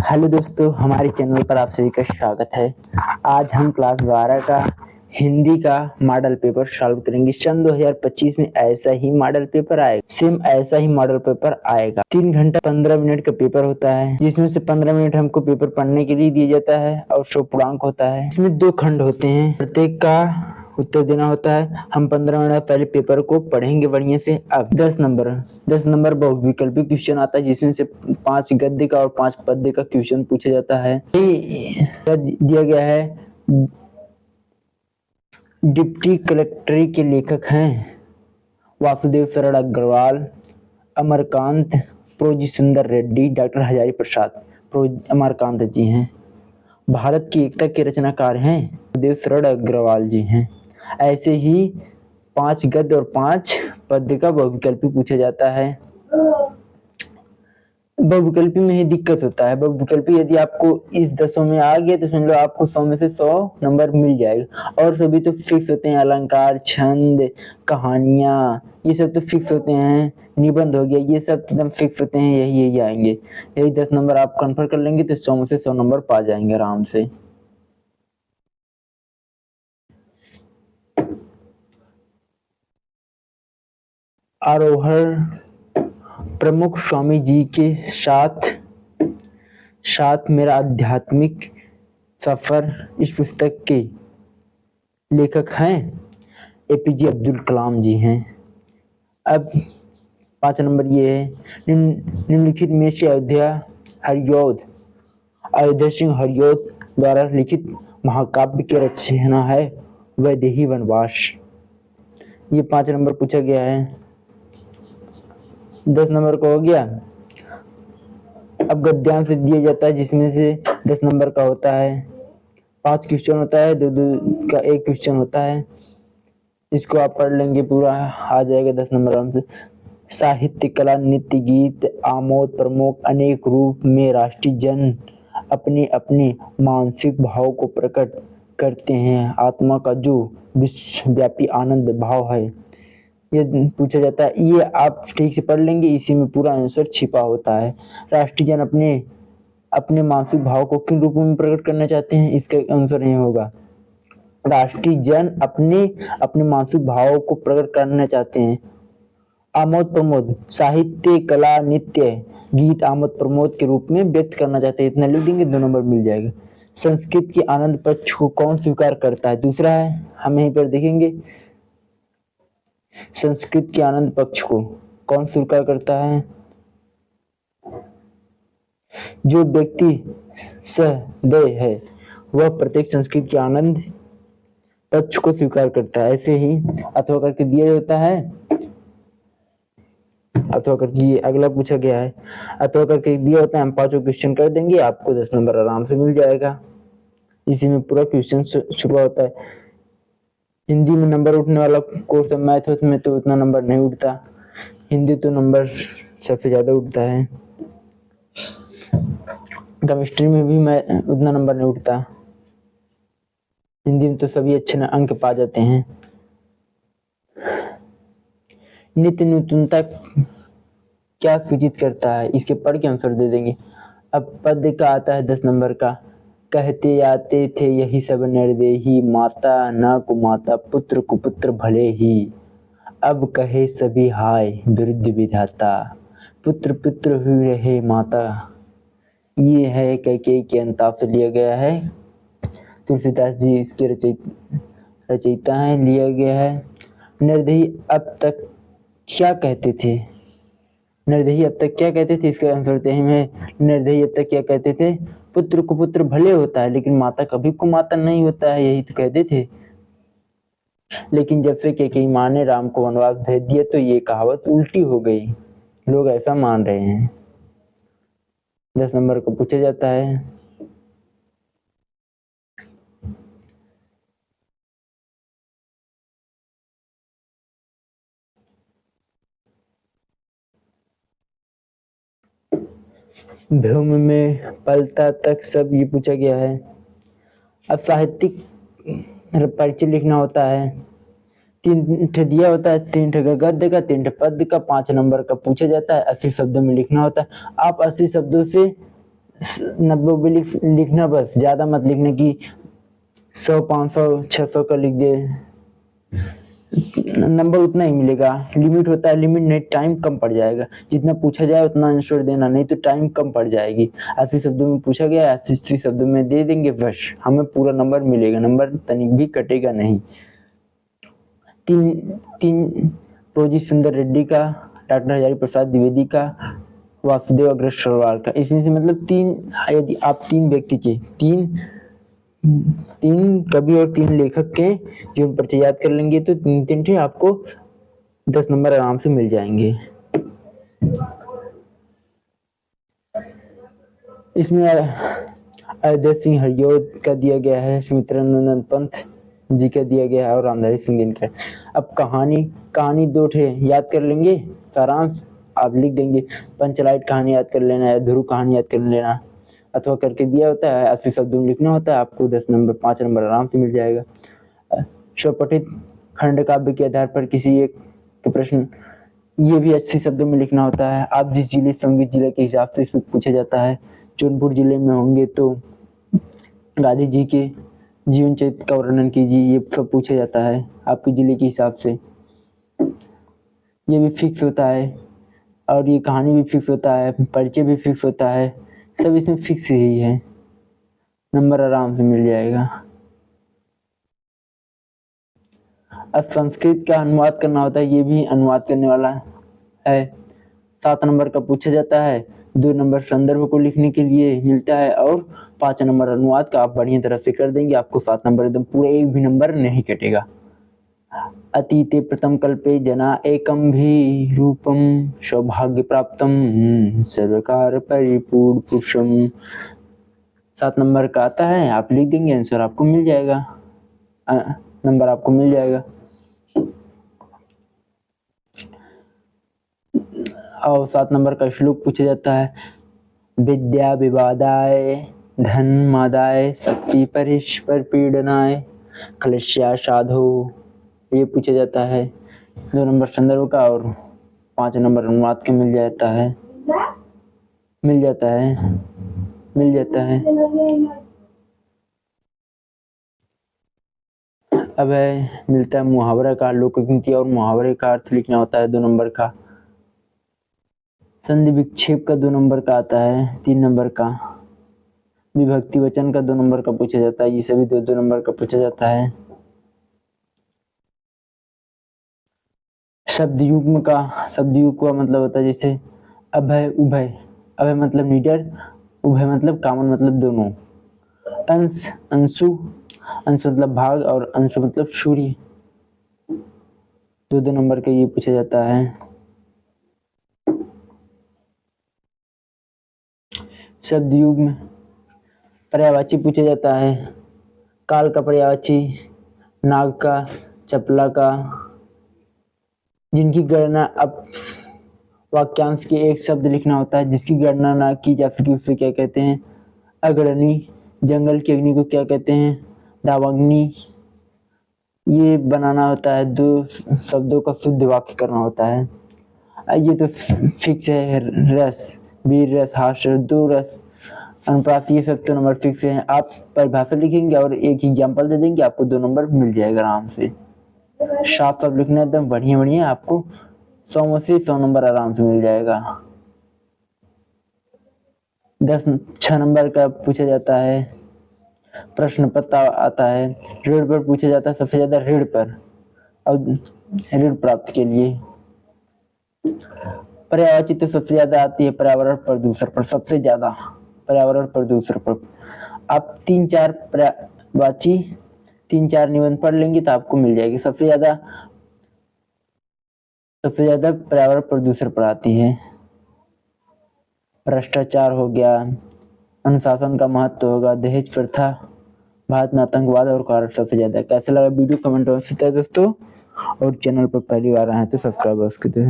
Hello दोस्तों, हमारे channel पर आप सभी का स्वागत है। आज हम क्लास 12 का हिंदी का मॉडल पेपर सॉल्व करेंगे। सन 2025 में ऐसा ही मॉडल पेपर आएगा, सेम ऐसा ही मॉडल पेपर आएगा। 3 घंटा 15 मिनट का पेपर होता है, जिसमें से 15 मिनट हमको पेपर पढ़ने के लिए दिया जाता है और 100 पूर्णांक होता है। इसमें 2 खंड होते हैं, प्रत्येक का उत्तर देना होता है। हम 15 मिनट पहले पेपर को पढ़ेंगे बढ़िया से। अब 10 नंबर बहुविकल्पी क्वेश्चन आता है, जिसमें से 5 गद्य का और 5 पद्य का क्वेश्चन पूछा जाता है। ये दिया गया है। डिप्टी कलेक्टर के लेखक हैं वासुदेव शरण अग्रवाल, अमरकांत, प्रोजी सुंदर रेड्डी, डॉक्टर हजारी प्रसाद। अमरकांत जी हैं। भारत की एकता के रचनाकार हैं वासुदेव शरण अग्रवाल जी हैं। ऐसे ही 5 गद्य और 5 पद्य का बहुविकल्पी पूछा जाता है। बहुविकल्पी में ही दिक्कत होता है। बहुविकल्पी यदि आपको इस 10 में आ गया तो समझ लो आपको 100 में से 100 नंबर मिल जाएगा। और सभी तो फिक्स होते हैं, अलंकार, छंद, कहानियां, ये सब तो फिक्स होते हैं। निबंध हो गया, ये सब एकदम फिक्स होते हैं, यही आएंगे। यही 10 नंबर आप कन्फर्म कर लेंगे तो 100 में से 100 नंबर पा जाएंगे आराम से। आरोहण प्रमुख स्वामी जी के साथ मेरा आध्यात्मिक सफर, इस पुस्तक के लेखक हैं एपीजे अब्दुल कलाम जी हैं। अब 5 नंबर ये है, निम्नलिखित में से अयोध्या सिंह हरियोध द्वारा लिखित महाकाव्य की रचना है वैदेही वनवास। ये 5 नंबर पूछा गया है। 10 नंबर का हो गया। अब गद्यांश दिया जाता है, जिसमें से 10 नंबर का होता है। 5 क्वेश्चन होता है, 2 का 1 क्वेश्चन होता है। इसको आप पढ़ लेंगे पूरा, आ जाएगा 10 नंबर आराम से। साहित्य, कला, नृत्य, गीत, आमोद प्रमोद अनेक रूप में राष्ट्रीय जन अपने अपने मानसिक भाव को प्रकट करते हैं। आत्मा का जो विश्वव्यापी आनंद भाव है, ये पूछा जाता है। ये आप ठीक से पढ़ लेंगे, इसी में पूरा आंसर छिपा होता है। राष्ट्रीय जन अपने मानसिक भाव को किन रूपों में प्रकट करना चाहते हैं, इसका आंसर नहीं होगा। राष्ट्रीय जन अपने मानसिक भाव को प्रकट करना चाहते हैं। आमोद प्रमोद साहित्य, कला, नृत्य, गीत आमोद प्रमोद के रूप में व्यक्त करना चाहते हैं। इतना लिख देंगे, 2 नंबर मिल जाएगा। संस्कृत के आनंद पक्ष को कौन स्वीकार करता है, दूसरा है। हम यहीं पर देखेंगे, संस्कृत के आनंद पक्ष को कौन स्वीकार करता है। जो व्यक्ति सहृदय है वह प्रत्येक संस्कृत के आनंद पक्ष को स्वीकार करता है। ऐसे ही अथवा करके दिया जाता है। अथवा करके ये अगला पूछा गया है, अथवा करके दिया होता है। हम 5 क्वेश्चन कर देंगे, आपको 10 नंबर आराम से मिल जाएगा। इसी में पूरा क्वेश्चन शुरू होता है। हिंदी में नंबर उठने वाला कोर्स है, मैथ में तो उतना नंबर नहीं उठता। हिंदी तो नंबर सबसे ज्यादा उठता है। केमिस्ट्री में भी उतना नंबर नहीं उठता। हिंदी में तो सभी अच्छे अंक पा जाते हैं। नित्य नूतनता क्या सूचित करता है, इसके पढ़ के आंसर दे देंगे। अब पद्य का आता है 10 नंबर का। कहते आते थे यही सब निर्देही, माता न कुमाता पुत्र कुपुत्र भले ही। अब कहे सभी हाय विरुद्ध विधाता, पुत्र पुत्र हुई रहे माता। ये है कैकेयी के अंताप से लिया गया है। तुलसीदास जी इसके रचयिता हैं। लिया गया है। निर्दयी अब तक क्या कहते थे, निर्दयी अब तक क्या कहते थे, इसका आंसर देते हैं। निर्दयी अब तक क्या कहते थे, पुत्र कुपुत्र भले होता है लेकिन माता कभी कुमाता नहीं होता है, यही तो कहते थे। लेकिन जब से कैकेयी माँ ने राम को वनवास भेज दिया तो ये कहावत उल्टी हो गई, लोग ऐसा मान रहे हैं। 10 नंबर को पूछा जाता है। भूम में पलता तक सब ये पूछा गया है। अब साहित्यिक परिचय लिखना होता है। 3 दिया होता है, 3 गद्य का, 3 पद्य का, 5 नंबर का पूछा जाता है। 80 शब्दों में लिखना होता है। आप 80 शब्दों से 90 भी लिखना, बस ज़्यादा मत लिखना कि 100 500 600 का लिख दे, नंबर उतना ही मिलेगा। लिमिट होता है, लिमिट नहीं, टाइम कम पड़ जाएगा। जितना पूछा जाए उतना आंसर देना, नहीं तो टाइम कम पड़ जाएगी। 80 शब्दों में पूछा गया, 80 शब्दों में दे देंगे, बस हमें पूरा नंबर मिलेगा, नंबर तनिक भी कटेगा नहीं। तीन रोजी सुंदर रेड्डी का, डॉक्टर हजारी प्रसाद द्विवेदी का, वासुदेव अग्रवाल का। इसमें से मतलब यदि आप 3 व्यक्ति के 3 कवि और 3 लेखक के जीवन परिचय याद कर लेंगे तो 3 थे आपको 10 नंबर आराम से मिल जाएंगे। इसमें अयोध्या सिंह हरियोद का दिया गया है, सुमित्रानंद पंत जी का दिया गया है और रामधारी सिंह दिनकर। अब कहानी 2 थे याद कर लेंगे, सारांश आप लिख देंगे। पंचलाइट कहानी याद कर लेना है, ध्रुव कहानी याद कर लेना, अथवा करके दिया होता है, 80 शब्दों में लिखना होता है, आपको 10 नंबर 5 नंबर आराम से मिल जाएगा। स्वपठित खंड काव्य के आधार पर किसी एक प्रश्न, ये भी 80 शब्दों में लिखना होता है। आप जिस जिले संगीत जिले के हिसाब से इसमें पूछा जाता है। जौनपुर जिले में होंगे तो गांधी जी के जीवन चरित्र का वर्णन कीजिए, ये सब पूछा जाता है आपके जिले के हिसाब से। ये भी फिक्स होता है और ये कहानी भी फिक्स होता है, परिचय भी फिक्स होता है, सब इसमें फिक्स ही है, नंबर आराम से मिल जाएगा। अब संस्कृत का अनुवाद करना होता है, ये भी अनुवाद करने वाला है। 7 नंबर का पूछा जाता है, 2 नंबर संदर्भ को लिखने के लिए मिलता है और 5 नंबर अनुवाद का आप बढ़िया तरह से कर देंगे, आपको 7 नंबर एकदम पूरा, एक भी नंबर नहीं कटेगा। अतीते प्रथम कल्पे जना एकम भी रूपम सौभाग्य प्राप्तम सर्वकार परिपूर्ण पुरुषम। 7 नंबर का आता है, आप लिख देंगे, आंसर आपको मिल जाएगा, नंबर आपको मिल जाएगा। और 7 नंबर का श्लोक पूछा जाता है, विद्या विवादाय धन मादाय शक्ति परिष्पर पीड़नाय कलश्या साधो, ये पूछा जाता है। 2 नंबर संदर्भ का और 5 नंबर अनुवाद के मिल जाता है। अब मिलता है मुहावरा का, लोकगीति और मुहावरे का अर्थ लिखना होता है 2 नंबर का। संधि विक्षेप का 2 नंबर का आता है, 3 नंबर का। विभक्ति वचन का 2 नंबर का पूछा जाता है, ये सभी 2 नंबर का पूछा जाता है। शब्द युग्म का मतलब होता है जैसे अभय उभय, अभय मतलब निडर, उभय मतलब कामन मतलब दोनों। अंश अंशु, अंश मतलब भाग और अंशु मतलब सूर्य, 2 नंबर का ये पूछा जाता है। शब्द युग्म पर्यायवाची पूछा जाता है, काल का पर्यायवाची, नाग का, चपला का, जिनकी गणना, अब वाक्यांश के एक शब्द लिखना होता है, जिसकी गणना ना की जा सके उसे क्या कहते हैं, अग्रणी। जंगल की अग्नि को क्या कहते हैं, दावाग्नि। ये बनाना होता है, 2 शब्दों का शुद्ध वाक्य करना होता है। ये तो फिक्स है, रस, वीर रस, हास्य रस, 2 रस, अनुप्रास, ये सब तो नंबर फिक्स है। आप परिभाषा लिखेंगे और एक एग्जाम्पल दे देंगे, आपको 2 नंबर मिल जाएगा आराम से। साफ साफ लिखना एकदम बढ़िया, आपको 100 में से 100 नंबर आराम से मिल जाएगा। 6 नंबर का पूछा जाता है, प्रश्न पत्र आता है, ऋण पर पूछा जाता है, सबसे ज्यादा ऋण पर और ऋण प्राप्त के लिए। पर्यायवाची तो सबसे ज्यादा आती है पर्यावरण प्रदूषण पर, सबसे ज्यादा पर्यावरण प्रदूषण पर। आप 3-4 पर्यायवाची 3-4 निबंध पढ़ लेंगे तो आपको मिल जाएगी। सबसे ज्यादा पर्यावरण प्रदूषण पर आती है। भ्रष्टाचार हो गया, अनुशासन का महत्व होगा, दहेज प्रथा, भारत में आतंकवाद और कारण सबसे ज्यादा। कैसा लगा वीडियो, कमेंट अवश्य दोस्तों, और चैनल पर पहली बार आए हैं तो सब्सक्राइब अवश्य करें।